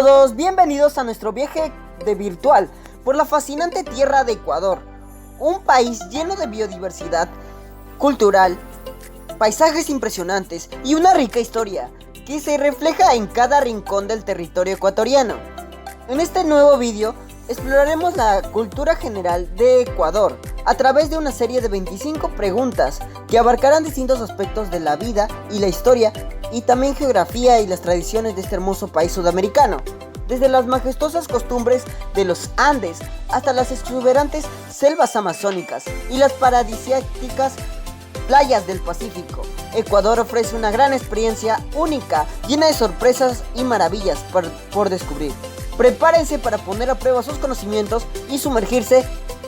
todos, bienvenidos a nuestro viaje de virtual por la fascinante tierra de Ecuador, un país lleno de biodiversidad cultural, paisajes impresionantes y una rica historia que se refleja en cada rincón del territorio ecuatoriano. En este nuevo vídeo exploraremos la cultura general de Ecuador a través de una serie de 25 preguntas que abarcarán distintos aspectos de la vida y la historia y también geografía y las tradiciones de este hermoso país sudamericano, desde las majestuosas costumbres de los Andes hasta las exuberantes selvas amazónicas y las paradisíacas playas del Pacífico. Ecuador ofrece una gran experiencia única, llena de sorpresas y maravillas por descubrir. Prepárense para poner a prueba sus conocimientos y sumergirse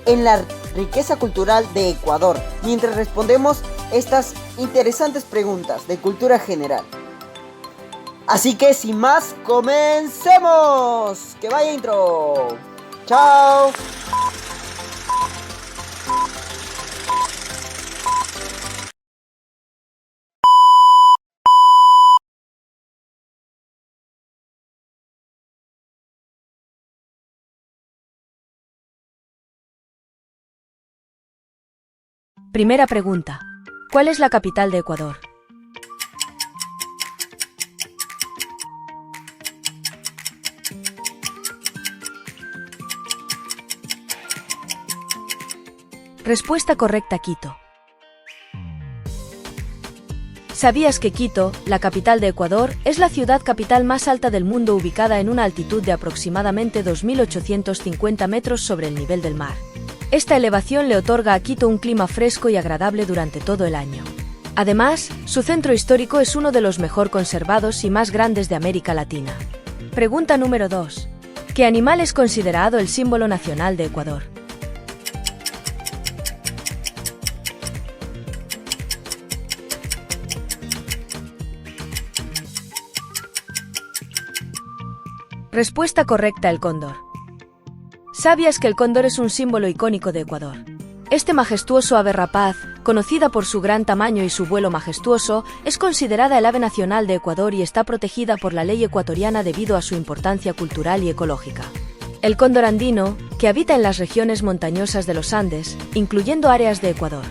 en la riqueza cultural de Ecuador, mientras respondemos estas interesantes preguntas de cultura general. Así que sin más, comencemos. ¡Que vaya intro! ¡Chao! Primera pregunta. ¿Cuál es la capital de Ecuador? Respuesta correcta: Quito. ¿Sabías que Quito, la capital de Ecuador, es la ciudad capital más alta del mundo, ubicada en una altitud de aproximadamente 2.850 metros sobre el nivel del mar? Esta elevación le otorga a Quito un clima fresco y agradable durante todo el año. Además, su centro histórico es uno de los mejor conservados y más grandes de América Latina. Pregunta número 2. ¿Qué animal es considerado el símbolo nacional de Ecuador? Respuesta correcta: el cóndor. ¿Sabías que el cóndor es un símbolo icónico de Ecuador? Este majestuoso ave rapaz, conocida por su gran tamaño y su vuelo majestuoso, es considerada el ave nacional de Ecuador y está protegida por la ley ecuatoriana debido a su importancia cultural y ecológica. El cóndor andino, que habita en las regiones montañosas de los Andes, incluyendo áreas de Ecuador.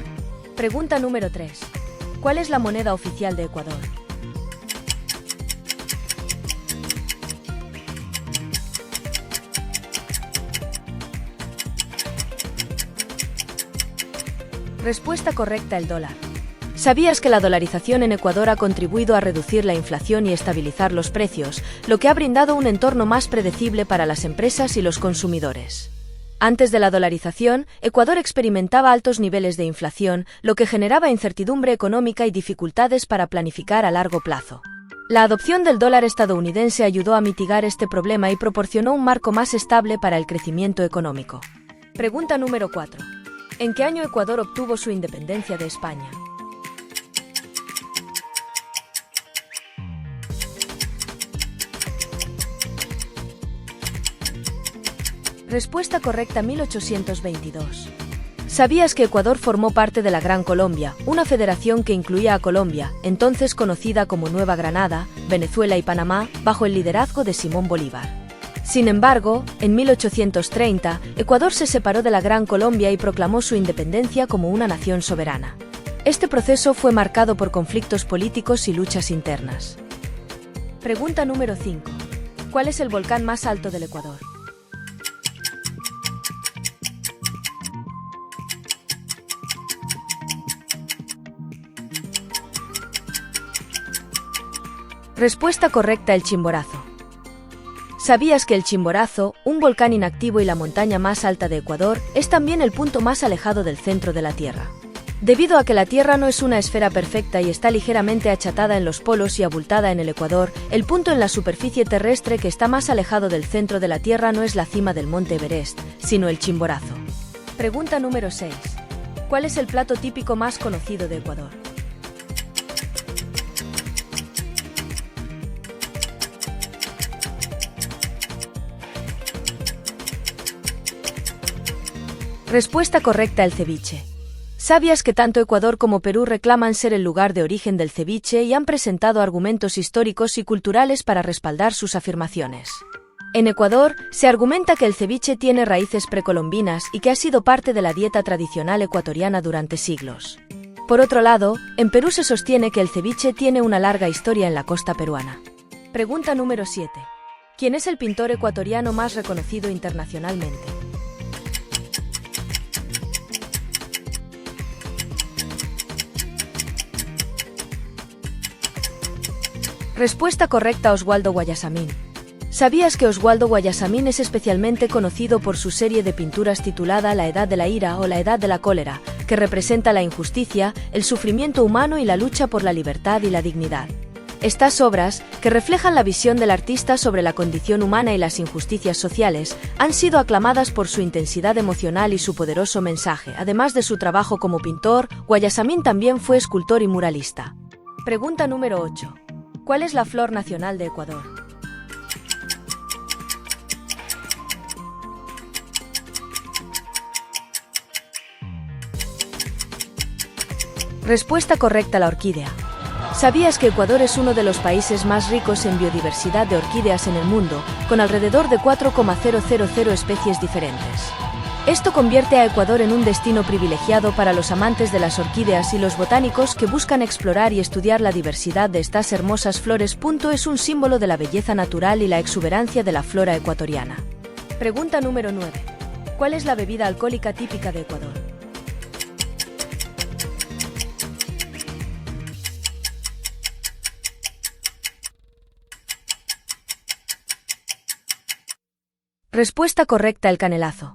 Pregunta número 3. ¿Cuál es la moneda oficial de Ecuador? Respuesta correcta: el dólar. ¿Sabías que la dolarización en Ecuador ha contribuido a reducir la inflación y estabilizar los precios, lo que ha brindado un entorno más predecible para las empresas y los consumidores? Antes de la dolarización, Ecuador experimentaba altos niveles de inflación, lo que generaba incertidumbre económica y dificultades para planificar a largo plazo. La adopción del dólar estadounidense ayudó a mitigar este problema y proporcionó un marco más estable para el crecimiento económico. Pregunta número 4. ¿En qué año Ecuador obtuvo su independencia de España? Respuesta correcta: 1822. ¿Sabías que Ecuador formó parte de la Gran Colombia, una federación que incluía a Colombia, entonces conocida como Nueva Granada, Venezuela y Panamá, bajo el liderazgo de Simón Bolívar? Sin embargo, en 1830, Ecuador se separó de la Gran Colombia y proclamó su independencia como una nación soberana. Este proceso fue marcado por conflictos políticos y luchas internas. Pregunta número 5. ¿Cuál es el volcán más alto del Ecuador? Respuesta correcta: el Chimborazo. ¿Sabías que el Chimborazo, un volcán inactivo y la montaña más alta de Ecuador, es también el punto más alejado del centro de la Tierra? Debido a que la Tierra no es una esfera perfecta y está ligeramente achatada en los polos y abultada en el Ecuador, el punto en la superficie terrestre que está más alejado del centro de la Tierra no es la cima del monte Everest, sino el Chimborazo. Pregunta número 6. ¿Cuál es el plato típico más conocido de Ecuador? Respuesta correcta: el ceviche. ¿Sabías que tanto Ecuador como Perú reclaman ser el lugar de origen del ceviche y han presentado argumentos históricos y culturales para respaldar sus afirmaciones? En Ecuador, se argumenta que el ceviche tiene raíces precolombinas y que ha sido parte de la dieta tradicional ecuatoriana durante siglos. Por otro lado, en Perú se sostiene que el ceviche tiene una larga historia en la costa peruana. Pregunta número 7. ¿Quién es el pintor ecuatoriano más reconocido internacionalmente? Respuesta correcta: Oswaldo Guayasamín. ¿Sabías que Oswaldo Guayasamín es especialmente conocido por su serie de pinturas titulada La Edad de la Ira o La Edad de la Cólera, que representa la injusticia, el sufrimiento humano y la lucha por la libertad y la dignidad? Estas obras, que reflejan la visión del artista sobre la condición humana y las injusticias sociales, han sido aclamadas por su intensidad emocional y su poderoso mensaje. Además de su trabajo como pintor, Guayasamín también fue escultor y muralista. Pregunta número 8. ¿Cuál es la flor nacional de Ecuador? Respuesta correcta: la orquídea. ¿Sabías que Ecuador es uno de los países más ricos en biodiversidad de orquídeas en el mundo, con alrededor de 4,000 especies diferentes? Esto convierte a Ecuador en un destino privilegiado para los amantes de las orquídeas y los botánicos que buscan explorar y estudiar la diversidad de estas hermosas flores. Es un símbolo de la belleza natural y la exuberancia de la flora ecuatoriana. Pregunta número 9. ¿Cuál es la bebida alcohólica típica de Ecuador? Respuesta correcta: el canelazo.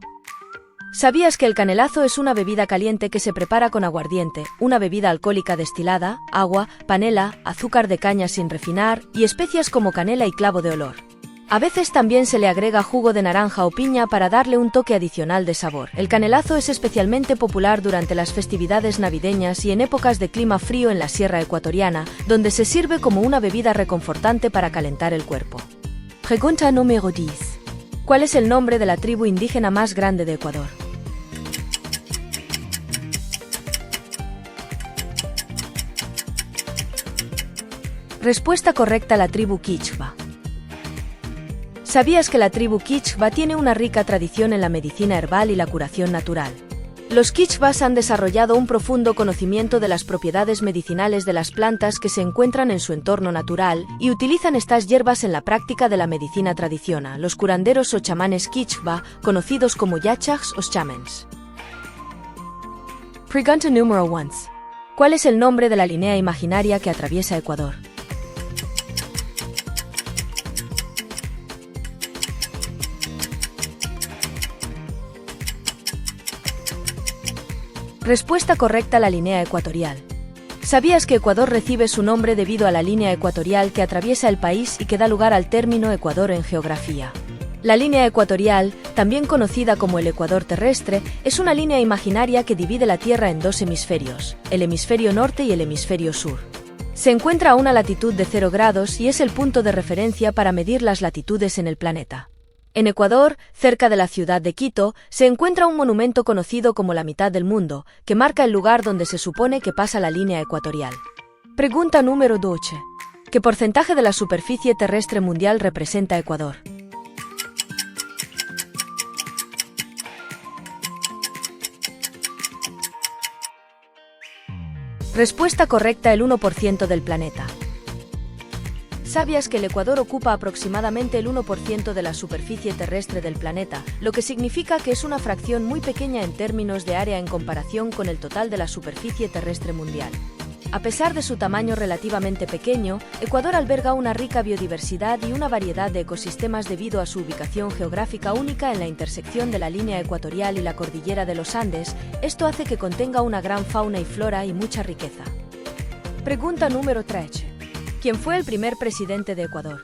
¿Sabías que el canelazo es una bebida caliente que se prepara con aguardiente, una bebida alcohólica destilada, agua, panela, azúcar de caña sin refinar y especias como canela y clavo de olor? A veces también se le agrega jugo de naranja o piña para darle un toque adicional de sabor. El canelazo es especialmente popular durante las festividades navideñas y en épocas de clima frío en la sierra ecuatoriana, donde se sirve como una bebida reconfortante para calentar el cuerpo. Pregunta número 10. ¿Cuál es el nombre de la tribu indígena más grande de Ecuador? Respuesta correcta: la tribu Quichua. ¿Sabías que la tribu Quichua tiene una rica tradición en la medicina herbal y la curación natural? Los Quichuas han desarrollado un profundo conocimiento de las propiedades medicinales de las plantas que se encuentran en su entorno natural y utilizan estas hierbas en la práctica de la medicina tradicional. Los curanderos o chamanes Quichua, conocidos como yachas o chamans. Pregunta número 11. ¿Cuál es el nombre de la línea imaginaria que atraviesa Ecuador? Respuesta correcta: la línea ecuatorial. ¿Sabías que Ecuador recibe su nombre debido a la línea ecuatorial que atraviesa el país y que da lugar al término Ecuador en geografía? La línea ecuatorial, también conocida como el ecuador terrestre, es una línea imaginaria que divide la Tierra en dos hemisferios, el hemisferio norte y el hemisferio sur. Se encuentra a una latitud de 0 grados y es el punto de referencia para medir las latitudes en el planeta. En Ecuador, cerca de la ciudad de Quito, se encuentra un monumento conocido como la mitad del mundo, que marca el lugar donde se supone que pasa la línea ecuatorial. Pregunta número 12. ¿Qué porcentaje de la superficie terrestre mundial representa Ecuador? Respuesta correcta: el 1% del planeta. ¿Sabías que el Ecuador ocupa aproximadamente el 1% de la superficie terrestre del planeta, lo que significa que es una fracción muy pequeña en términos de área en comparación con el total de la superficie terrestre mundial? A pesar de su tamaño relativamente pequeño, Ecuador alberga una rica biodiversidad y una variedad de ecosistemas debido a su ubicación geográfica única en la intersección de la línea ecuatorial y la cordillera de los Andes. Esto hace que contenga una gran fauna y flora y mucha riqueza. Pregunta número 13. ¿Quién fue el primer presidente de Ecuador?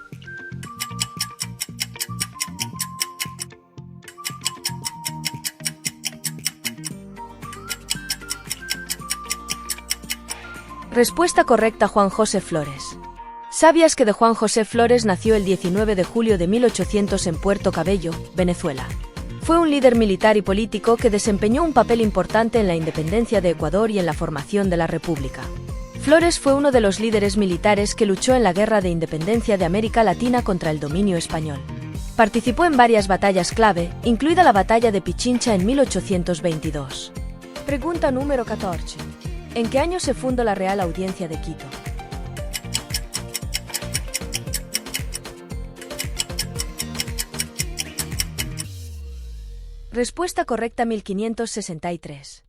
Respuesta correcta: Juan José Flores. ¿Sabías que de Juan José Flores nació el 19 de julio de 1800 en Puerto Cabello, Venezuela? Fue un líder militar y político que desempeñó un papel importante en la independencia de Ecuador y en la formación de la República. Flores fue uno de los líderes militares que luchó en la Guerra de Independencia de América Latina contra el dominio español. Participó en varias batallas clave, incluida la batalla de Pichincha en 1822. Pregunta número 14. ¿En qué año se fundó la Real Audiencia de Quito? Respuesta correcta 1563.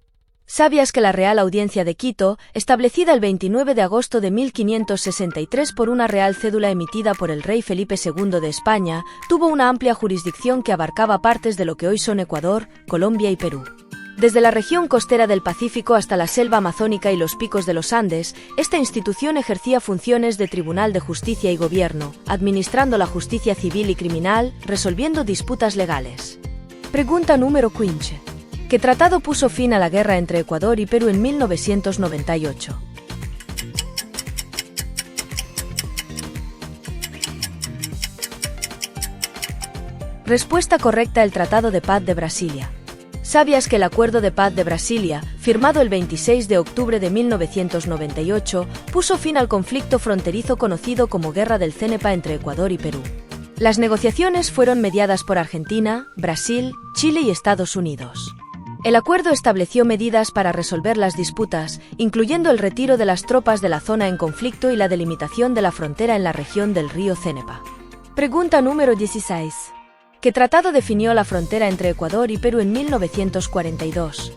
¿Sabías que la Real Audiencia de Quito, establecida el 29 de agosto de 1563 por una real cédula emitida por el rey Felipe II de España, tuvo una amplia jurisdicción que abarcaba partes de lo que hoy son Ecuador, Colombia y Perú? Desde la región costera del Pacífico hasta la selva amazónica y los picos de los Andes, esta institución ejercía funciones de tribunal de justicia y gobierno, administrando la justicia civil y criminal, resolviendo disputas legales. Pregunta número 15. ¿Qué tratado puso fin a la guerra entre Ecuador y Perú en 1998? Respuesta correcta: el Tratado de Paz de Brasilia. ¿Sabías que el Acuerdo de Paz de Brasilia, firmado el 26 de octubre de 1998, puso fin al conflicto fronterizo conocido como Guerra del Cenepa entre Ecuador y Perú? Las negociaciones fueron mediadas por Argentina, Brasil, Chile y Estados Unidos. El acuerdo estableció medidas para resolver las disputas, incluyendo el retiro de las tropas de la zona en conflicto y la delimitación de la frontera en la región del río Cenepa. Pregunta número 16. ¿Qué tratado definió la frontera entre Ecuador y Perú en 1942?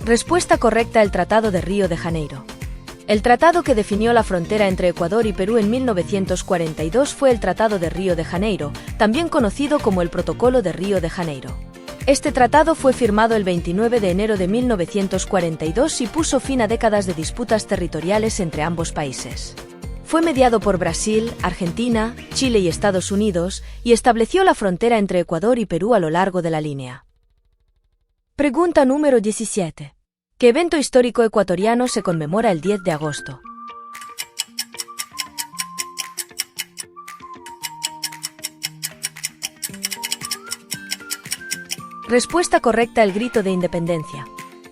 Respuesta correcta: el Tratado de Río de Janeiro. El tratado que definió la frontera entre Ecuador y Perú en 1942 fue el Tratado de Río de Janeiro, también conocido como el Protocolo de Río de Janeiro. Este tratado fue firmado el 29 de enero de 1942 y puso fin a décadas de disputas territoriales entre ambos países. Fue mediado por Brasil, Argentina, Chile y Estados Unidos y estableció la frontera entre Ecuador y Perú a lo largo de la línea. Pregunta número 17. ¿Qué evento histórico ecuatoriano se conmemora el 10 de agosto? Respuesta correcta: el Grito de Independencia.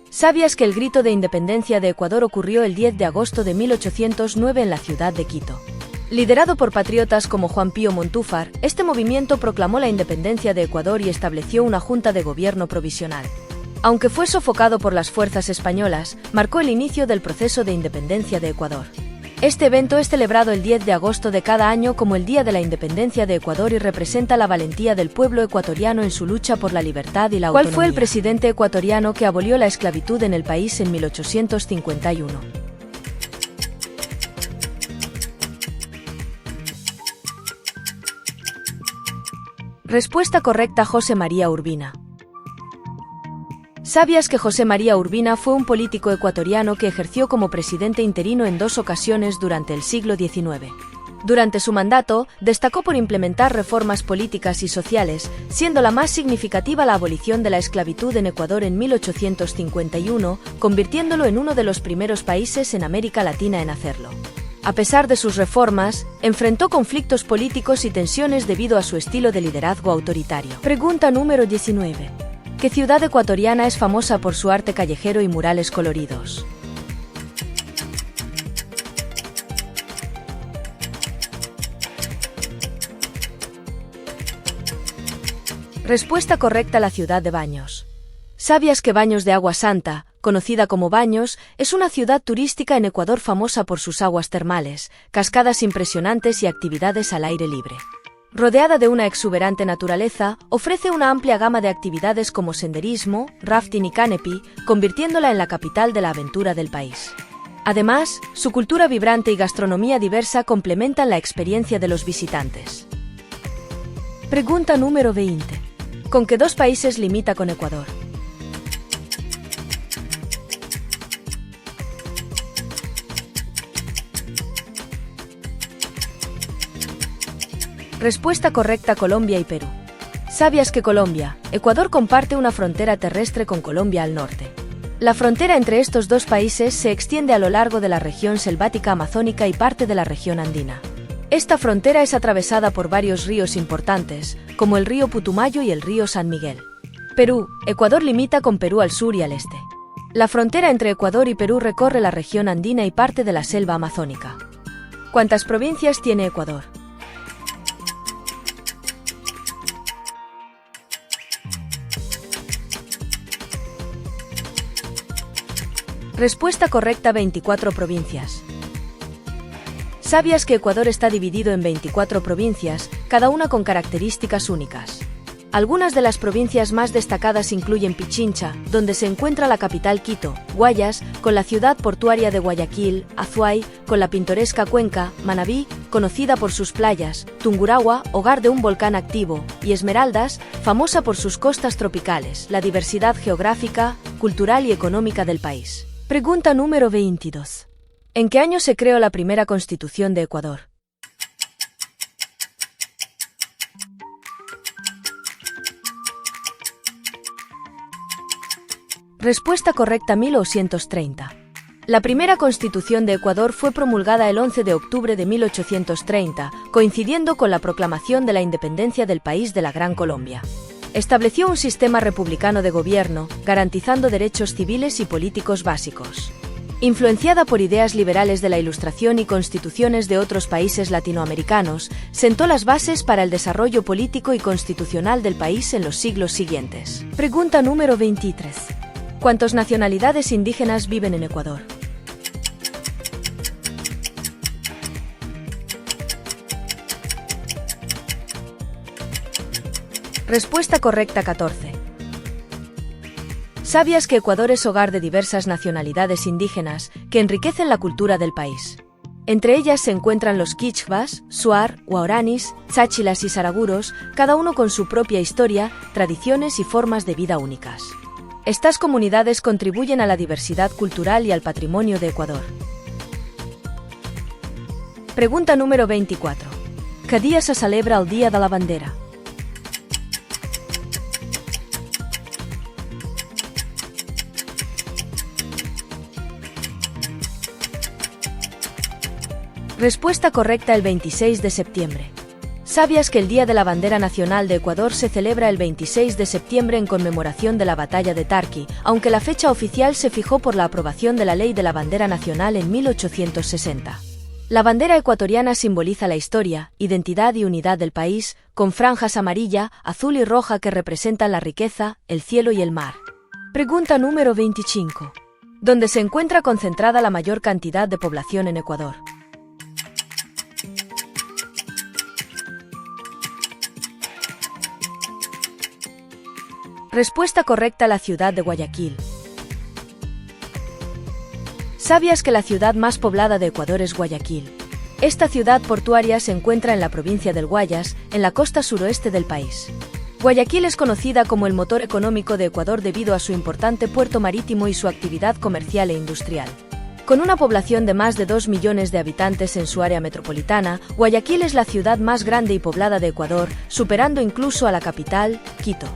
¿Sabías que el Grito de Independencia de Ecuador ocurrió el 10 de agosto de 1809 en la ciudad de Quito? Liderado por patriotas como Juan Pío Montúfar, este movimiento proclamó la independencia de Ecuador y estableció una junta de gobierno provisional. Aunque fue sofocado por las fuerzas españolas, marcó el inicio del proceso de independencia de Ecuador. Este evento es celebrado el 10 de agosto de cada año como el Día de la Independencia de Ecuador y representa la valentía del pueblo ecuatoriano en su lucha por la libertad y la autonomía. ¿Cuál fue el presidente ecuatoriano que abolió la esclavitud en el país en 1851? Respuesta correcta: José María Urbina. ¿Sabías que José María Urbina fue un político ecuatoriano que ejerció como presidente interino en 2 ocasiones durante el siglo XIX? Durante su mandato, destacó por implementar reformas políticas y sociales, siendo la más significativa la abolición de la esclavitud en Ecuador en 1851, convirtiéndolo en uno de los primeros países en América Latina en hacerlo. A pesar de sus reformas, enfrentó conflictos políticos y tensiones debido a su estilo de liderazgo autoritario. Pregunta número 19. ¿Qué ciudad ecuatoriana es famosa por su arte callejero y murales coloridos? Respuesta correcta: la ciudad de Baños. ¿Sabías que Baños de Agua Santa, conocida como Baños, es una ciudad turística en Ecuador famosa por sus aguas termales, cascadas impresionantes y actividades al aire libre? Rodeada de una exuberante naturaleza, ofrece una amplia gama de actividades como senderismo, rafting y canopy, convirtiéndola en la capital de la aventura del país. Además, su cultura vibrante y gastronomía diversa complementan la experiencia de los visitantes. Pregunta número 20. ¿Con qué 2 países limita con Ecuador? Respuesta correcta: Colombia y Perú. ¿Sabías que Colombia, Ecuador comparte una frontera terrestre con Colombia al norte? La frontera entre estos 2 países se extiende a lo largo de la región selvática amazónica y parte de la región andina. Esta frontera es atravesada por varios ríos importantes, como el río Putumayo y el río San Miguel. Perú, Ecuador limita con Perú al sur y al este. La frontera entre Ecuador y Perú recorre la región andina y parte de la selva amazónica. ¿Cuántas provincias tiene Ecuador? Respuesta correcta: 24 provincias. ¿Sabías que Ecuador está dividido en 24 provincias, cada una con características únicas? Algunas de las provincias más destacadas incluyen Pichincha, donde se encuentra la capital Quito; Guayas, con la ciudad portuaria de Guayaquil; Azuay, con la pintoresca cuenca; Manabí, conocida por sus playas; Tungurahua, hogar de un volcán activo; y Esmeraldas, famosa por sus costas tropicales. La diversidad geográfica, cultural y económica del país. Pregunta número 22. ¿En qué año se creó la primera Constitución de Ecuador? Respuesta correcta: 1930. La primera Constitución de Ecuador fue promulgada el 11 de octubre de 1830, coincidiendo con la proclamación de la independencia del país de la Gran Colombia. Estableció un sistema republicano de gobierno, garantizando derechos civiles y políticos básicos. Influenciada por ideas liberales de la Ilustración y constituciones de otros países latinoamericanos, sentó las bases para el desarrollo político y constitucional del país en los siglos siguientes. Pregunta número 23. ¿Cuántas nacionalidades indígenas viven en Ecuador? Respuesta correcta: 14. ¿Sabías que Ecuador es hogar de diversas nacionalidades indígenas que enriquecen la cultura del país? Entre ellas se encuentran los quichwas, shuar, guaraníes, cháchilas y saraguros, cada uno con su propia historia, tradiciones y formas de vida únicas. Estas comunidades contribuyen a la diversidad cultural y al patrimonio de Ecuador. Pregunta número 24. ¿Qué día se celebra el Día de la Bandera? Respuesta correcta: el 26 de septiembre. ¿Sabías que el Día de la Bandera Nacional de Ecuador se celebra el 26 de septiembre en conmemoración de la Batalla de Tarqui, aunque la fecha oficial se fijó por la aprobación de la Ley de la Bandera Nacional en 1860? La bandera ecuatoriana simboliza la historia, identidad y unidad del país, con franjas amarilla, azul y roja que representan la riqueza, el cielo y el mar. Pregunta número 25. ¿Dónde se encuentra concentrada la mayor cantidad de población en Ecuador? Respuesta correcta: la ciudad de Guayaquil. ¿Sabías que la ciudad más poblada de Ecuador es Guayaquil? Esta ciudad portuaria se encuentra en la provincia del Guayas, en la costa suroeste del país. Guayaquil es conocida como el motor económico de Ecuador debido a su importante puerto marítimo y su actividad comercial e industrial. Con una población de más de 2 millones de habitantes en su área metropolitana, Guayaquil es la ciudad más grande y poblada de Ecuador, superando incluso a la capital, Quito.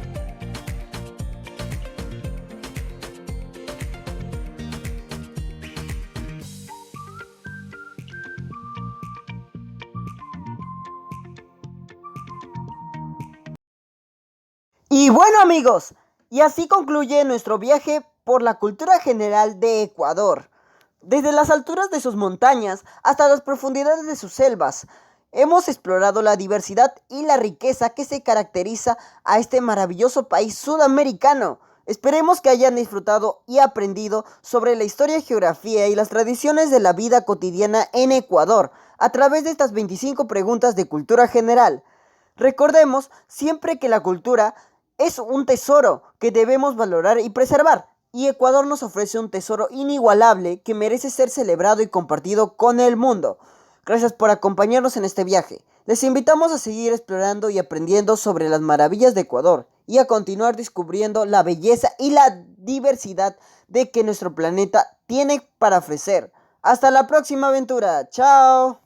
Y bueno amigos, y así concluye nuestro viaje por la cultura general de Ecuador. Desde las alturas de sus montañas hasta las profundidades de sus selvas, hemos explorado la diversidad y la riqueza que se caracteriza a este maravilloso país sudamericano. Esperemos que hayan disfrutado y aprendido sobre la historia, geografía y las tradiciones de la vida cotidiana en Ecuador a través de estas 25 preguntas de cultura general. Recordemos siempre que la cultura es un tesoro que debemos valorar y preservar, y Ecuador nos ofrece un tesoro inigualable que merece ser celebrado y compartido con el mundo. Gracias por acompañarnos en este viaje. Les invitamos a seguir explorando y aprendiendo sobre las maravillas de Ecuador y a continuar descubriendo la belleza y la diversidad de que nuestro planeta tiene para ofrecer. Hasta la próxima aventura. ¡Chao!